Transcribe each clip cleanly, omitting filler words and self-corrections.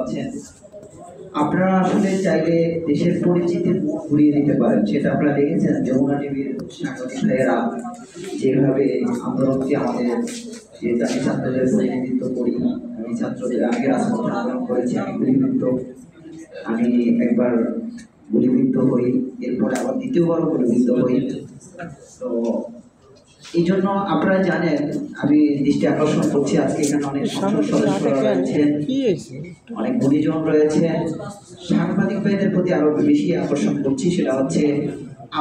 আছেন আপনারা আসলে চাইলে দেশের পরিচিতি মুখ ঘুরিয়ে দিতে পারেন। সেটা আপনারা দেখেছেন যমুনা টিভির সাংবাদিক ভাইয়েরা যেভাবে আন্দোলনকে আমাদের যেহেতু আমি ছাত্রদের প্রতিনিধিত্ব করি, আমি ছাত্রদের আগে রাজপথে আন্দোলন করেছি, আমি গুলিবিদ্ধ, আমি একবার গুলিবিদ্ধ হই, এরপরে আবার দ্বিতীয়বারও গুলিবিদ্ধ হই। তো এই জন্য আপনারা জানেন, আমি দৃষ্টি আকর্ষণ করছি আজকে এখানে অনেক সদস্যরা রয়েছেন, অনেক গুণীজন রয়েছেন। সাংবাদিক ভাইদের প্রতি আরো বেশি আকর্ষণ করছি, সেটা হচ্ছে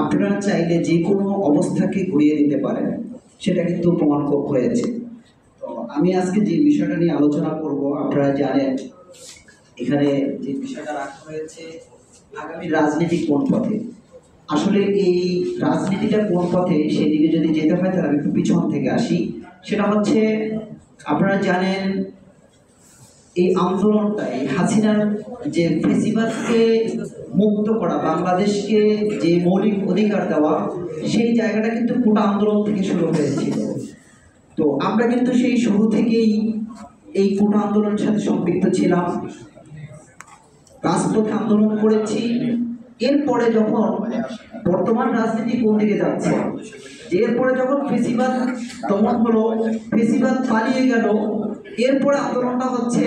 আপনারা চাইলে যে কোনো অবস্থাকে ঘুরিয়ে দিতে পারেন, সেটা কিন্তু প্রমাণ হয়েছে। তো আমি আজকে যে বিষয়টা নিয়ে আলোচনা করব, আপনারা জানেন এখানে যে বিষয়টা রাখা হয়েছে আগামী রাজনীতি কোন পথে। আসলে এই রাজনীতিটা কোন পথে সেদিকে যদি যেতে হয় তাহলে আমি একটু পিছন থেকে আসি। সেটা হচ্ছে আপনারা জানেন এই আন্দোলনটা, এই হাসিনার যে ফেসিবাদকে মুক্ত করা, বাংলাদেশকে যে মৌলিক অধিকার দেওয়া, সেই জায়গাটা কিন্তু কোটা আন্দোলন থেকে শুরু হয়েছিল। তো আমরা কিন্তু সেই শুরু থেকেই এই কোটা আন্দোলনের সাথে সম্পৃক্ত ছিলাম, রাজপথে আন্দোলন করেছি। এরপরে যখন বর্তমান রাজনীতি কোন দিকে যাচ্ছে, এরপরে যখন ফেসিবাদ দমন হলো, ফেসিবাদ পালিয়ে গেল, এরপরে আন্দোলনটা হচ্ছে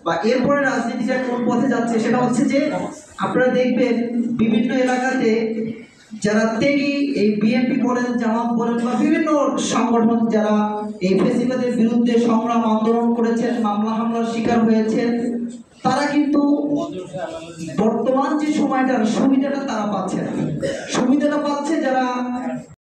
বা এরপরে রাজনীতিটা কোন পথে যাচ্ছে সেটা হচ্ছে যে আপনারা দেখবেন বিভিন্ন এলাকাতে যারা ত্যাগী, এই বিএনপি বলেন, জামাত বলেন বা বিভিন্ন সংগঠন যারা এই ফেসিবাদের বিরুদ্ধে সংগ্রাম আন্দোলন করেছেন, মামলা হামলার শিকার হয়েছেন, তারা কিন্তু বর্তমান যে সময়টার সুবিধাটা তারা পাচ্ছে না। সুবিধাটা পাচ্ছে যারা